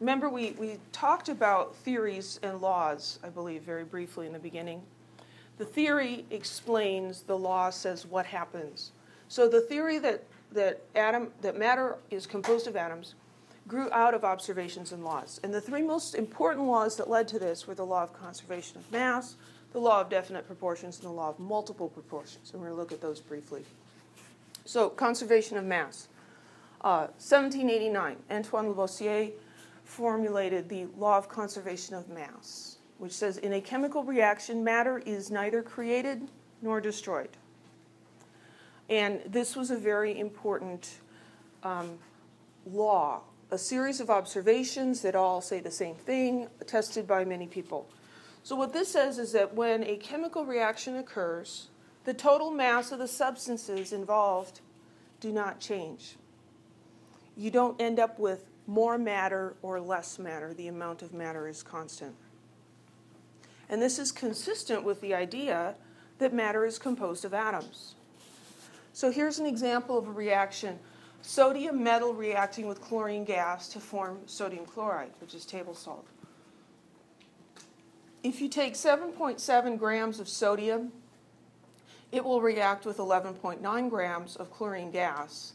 remember we talked about theories and laws, I believe, very briefly in the beginning. The theory explains, the law says what happens. So the theory that matter is composed of atoms grew out of observations and laws. And the three most important laws that led to this were the law of conservation of mass, the law of definite proportions, and the law of multiple proportions. And we're going to look at those briefly. So conservation of mass. 1789, Antoine Lavoisier formulated the law of conservation of mass, which says in a chemical reaction, matter is neither created nor destroyed. And this was a very important law, a series of observations that all say the same thing, tested by many people. So what this says is that when a chemical reaction occurs, the total mass of the substances involved do not change. You don't end up with more matter or less matter. The amount of matter is constant. And this is consistent with the idea that matter is composed of atoms. So here's an example of a reaction. Sodium metal reacting with chlorine gas to form sodium chloride, which is table salt. If you take 7.7 grams of sodium, it will react with 11.9 grams of chlorine gas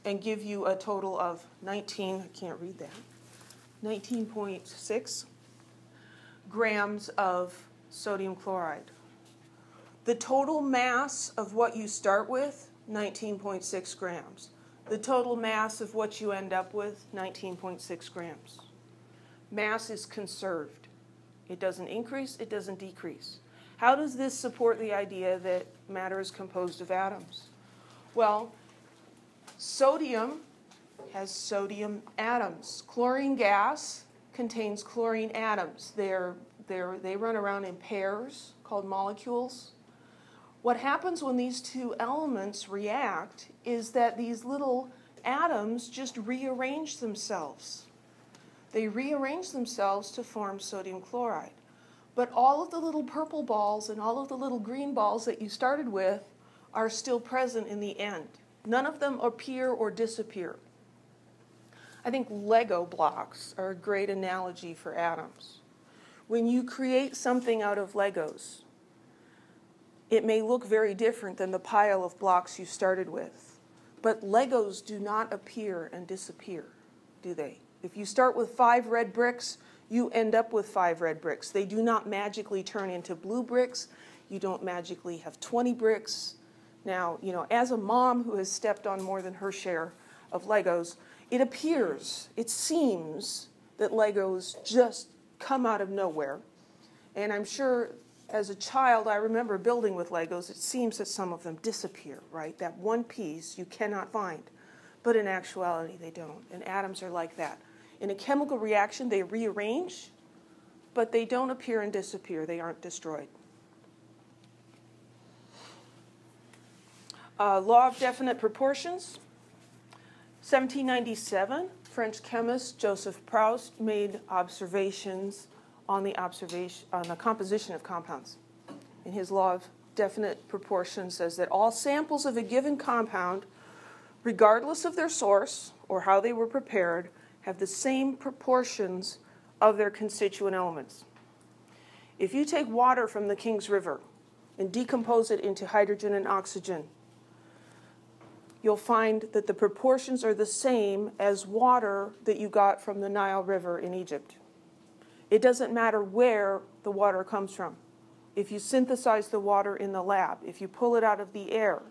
and give you a total of 19.6 grams of sodium chloride. The total mass of what you start with, 19.6 grams. The total mass of what you end up with, 19.6 grams. Mass is conserved. It doesn't increase, it doesn't decrease. How does this support the idea that matter is composed of atoms? Well, sodium has sodium atoms. Chlorine gas contains chlorine atoms. They run around in pairs called molecules. What happens when these two elements react is that these little atoms just rearrange themselves. They rearrange themselves to form sodium chloride. But all of the little purple balls and all of the little green balls that you started with are still present in the end. None of them appear or disappear. I think Lego blocks are a great analogy for atoms. When you create something out of Legos, it may look very different than the pile of blocks you started with. But Legos do not appear and disappear, do they? If you start with 5 red bricks, you end up with 5 red bricks. They do not magically turn into blue bricks. You don't magically have 20 bricks. Now, as a mom who has stepped on more than her share of Legos, it appears, it seems that Legos just come out of nowhere. And I'm sure as a child, I remember building with Legos. It seems that some of them disappear, right? That one piece you cannot find. But in actuality, they don't. And atoms are like that. In a chemical reaction, they rearrange, but they don't appear and disappear. They aren't destroyed. Law of definite proportions. 1797, French chemist Joseph Proust made observations on the composition of compounds. And his law of definite proportions says that all samples of a given compound, regardless of their source or how they were prepared, have the same proportions of their constituent elements. If you take water from the King's River and decompose it into hydrogen and oxygen, you'll find that the proportions are the same as water that you got from the Nile River in Egypt. It doesn't matter where the water comes from. If you synthesize the water in the lab, if you pull it out of the air,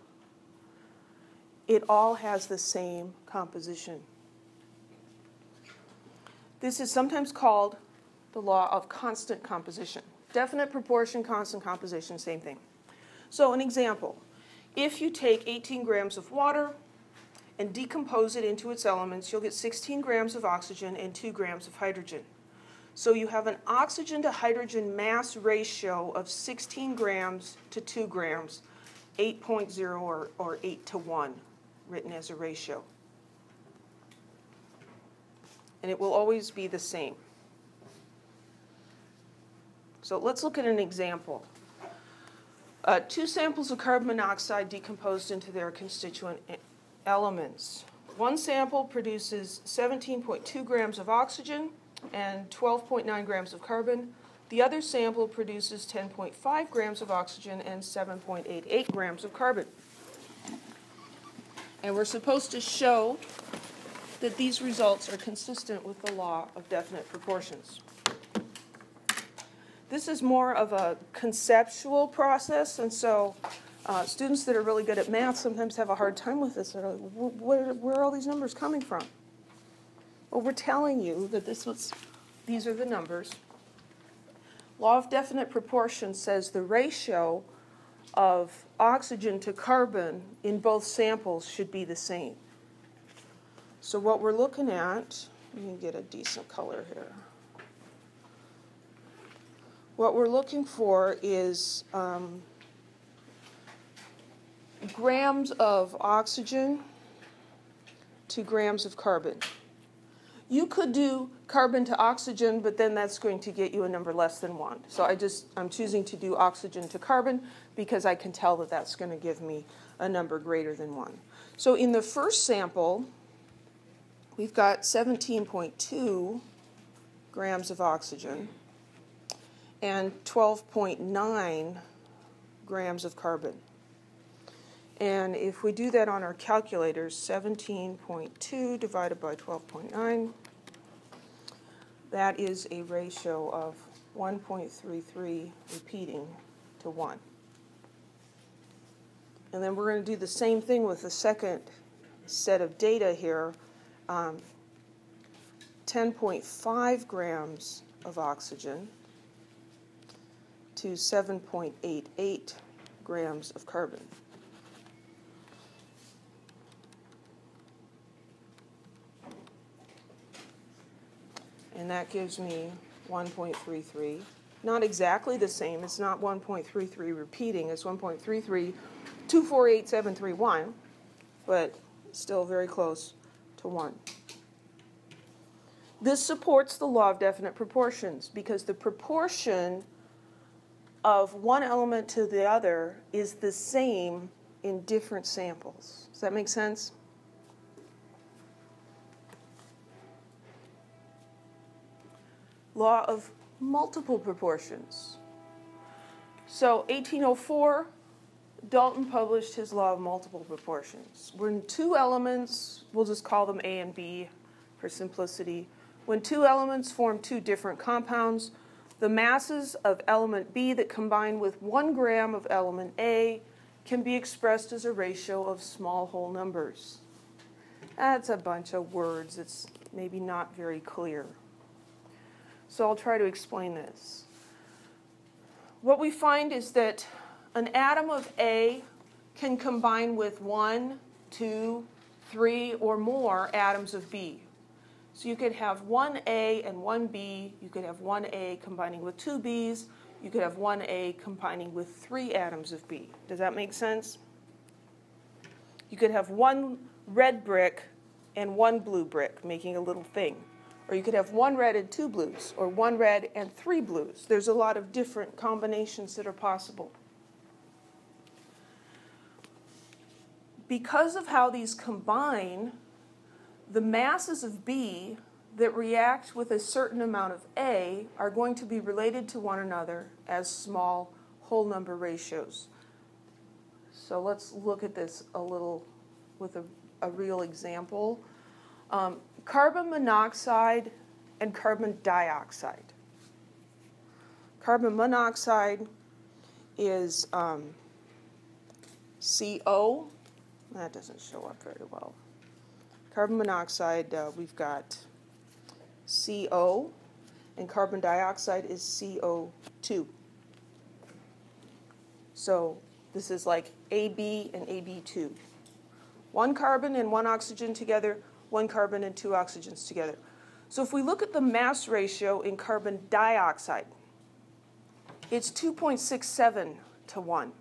it all has the same composition. This is sometimes called the law of constant composition. Definite proportion, constant composition, same thing. So an example, if you take 18 grams of water and decompose it into its elements, you'll get 16 grams of oxygen and 2 grams of hydrogen. So you have an oxygen to hydrogen mass ratio of 16 grams to 2 grams, 8.0 or 8 to 1, written as a ratio. And it will always be the same. So let's look at an example. 2 samples of carbon monoxide decomposed into their constituent elements. One sample produces 17.2 grams of oxygen and 12.9 grams of carbon. The other sample produces 10.5 grams of oxygen and 7.88 grams of carbon. And we're supposed to show that these results are consistent with the law of definite proportions. This is more of a conceptual process, and so students that are really good at math sometimes have a hard time with this. They're like, where are all these numbers coming from? Well, we're telling you that these are the numbers. Law of definite proportions says the ratio of oxygen to carbon in both samples should be the same. So what we're looking at, let me get a decent color here. What we're looking for is grams of oxygen to grams of carbon. You could do carbon to oxygen, but then that's going to get you a number less than 1. So I'm choosing to do oxygen to carbon because I can tell that that's going to give me a number greater than 1. So in the first sample, we've got 17.2 grams of oxygen and 12.9 grams of carbon. And if we do that on our calculators, 17.2 divided by 12.9, that is a ratio of 1.33 repeating to 1. And then we're going to do the same thing with the second set of data here. 10.5 grams of oxygen to 7.88 grams of carbon. And that gives me 1.33. Not exactly the same. It's not 1.33 repeating. It's 1.33 248,731, but still very close to 1. This supports the law of definite proportions because the proportion of one element to the other is the same in different samples. Does that make sense? Law of multiple proportions. So 1804, Dalton published his law of multiple proportions. When two elements, we'll just call them A and B for simplicity. When two elements form two different compounds, the masses of element B that combine with 1 gram of element A can be expressed as a ratio of small whole numbers. That's a bunch of words. It's maybe not very clear. So I'll try to explain this. What we find is that an atom of A can combine with 1, 2, 3, or more atoms of B. So you could have 1A and 1B. You could have 1A combining with 2 Bs. You could have 1A combining with 3 atoms of B. Does that make sense? You could have 1 red brick and 1 blue brick making a little thing. Or you could have 1 red and 2 blues, or 1 red and 3 blues. There's a lot of different combinations that are possible. Because of how these combine, the masses of B that react with a certain amount of A are going to be related to one another as small whole number ratios. So let's look at this a little with a real example. Carbon monoxide and carbon dioxide. Carbon monoxide is CO. That doesn't show up very well. Carbon monoxide, we've got CO, and carbon dioxide is CO2. So this is like AB and AB2. 1 carbon and 1 oxygen together, 1 carbon and 2 oxygens together. So if we look at the mass ratio in carbon dioxide, it's 2.67 to 1.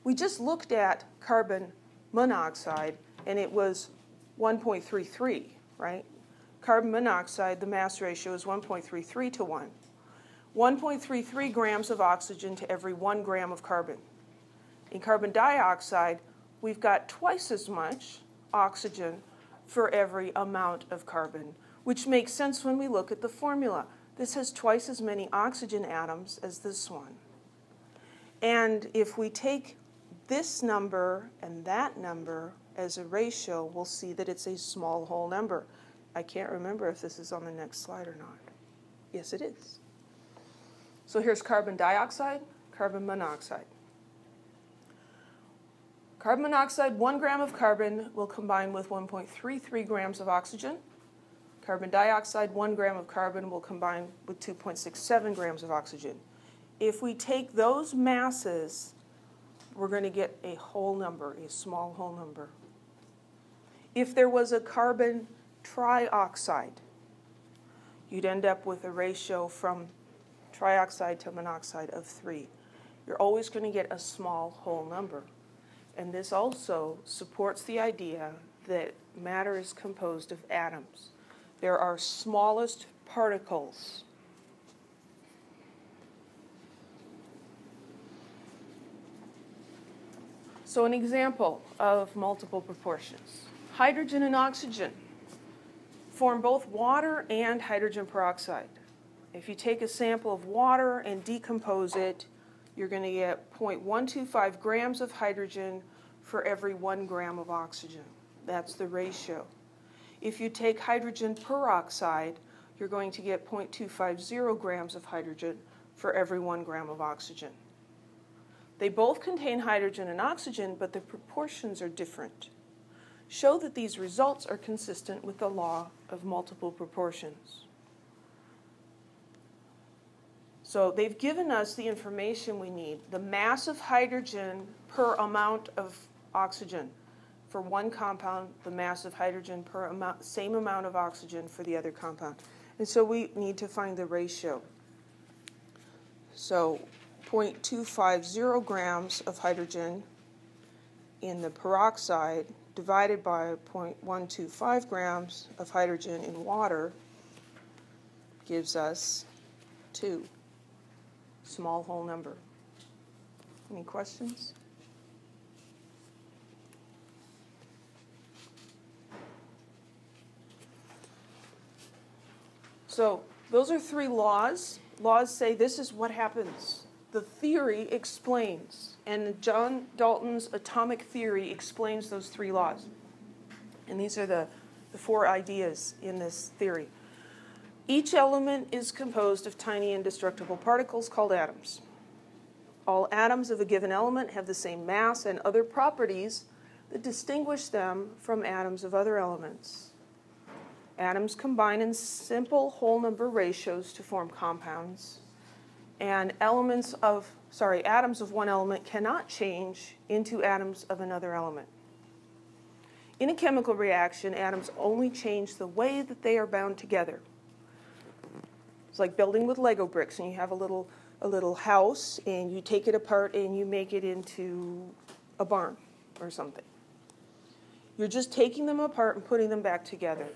We just looked at carbon monoxide, and it was 1.33, right? Carbon monoxide, the mass ratio is 1.33 to 1. 1.33 grams of oxygen to every 1 gram of carbon. In carbon dioxide, we've got twice as much oxygen for every amount of carbon. which makes sense when we look at the formula. This has twice as many oxygen atoms as this one. And if we take this number and that number as a ratio, we'll see that it's a small whole number. I can't remember if this is on the next slide or not. Yes, it is. So here's carbon dioxide, carbon monoxide. Carbon monoxide, 1 gram of carbon will combine with 1.33 grams of oxygen. Carbon dioxide, 1 gram of carbon will combine with 2.67 grams of oxygen. If we take those masses, we're going to get a whole number, a small whole number. If there was a carbon trioxide, you'd end up with a ratio from trioxide to monoxide of 3. You're always going to get a small whole number. And this also supports the idea that matter is composed of atoms. There are smallest particles. So an example of multiple proportions. Hydrogen and oxygen form both water and hydrogen peroxide. If you take a sample of water and decompose it, you're going to get 0.125 grams of hydrogen for every 1 gram of oxygen. That's the ratio. If you take hydrogen peroxide, you're going to get 0.250 grams of hydrogen for every 1 gram of oxygen. They both contain hydrogen and oxygen, but the proportions are different. Show that these results are consistent with the law of multiple proportions. So they've given us the information we need, the mass of hydrogen per amount of oxygen. For one compound, the mass of hydrogen per same amount of oxygen for the other compound. And so we need to find the ratio. So 0.250 grams of hydrogen in the peroxide divided by 0.125 grams of hydrogen in water gives us 2. Small whole number. Any questions? So those are 3 laws. Laws say this is what happens. The theory explains, and John Dalton's atomic theory explains those 3 laws. And these are the 4 ideas in this theory. Each element is composed of tiny indestructible particles called atoms. All atoms of a given element have the same mass and other properties that distinguish them from atoms of other elements. Atoms combine in simple whole number ratios to form compounds, and atoms of one element cannot change into atoms of another element. In a chemical reaction, atoms only change the way that they are bound together. It's like building with Lego bricks, and you have a little house, and you take it apart and you make it into a barn or something. You're just taking them apart and putting them back together.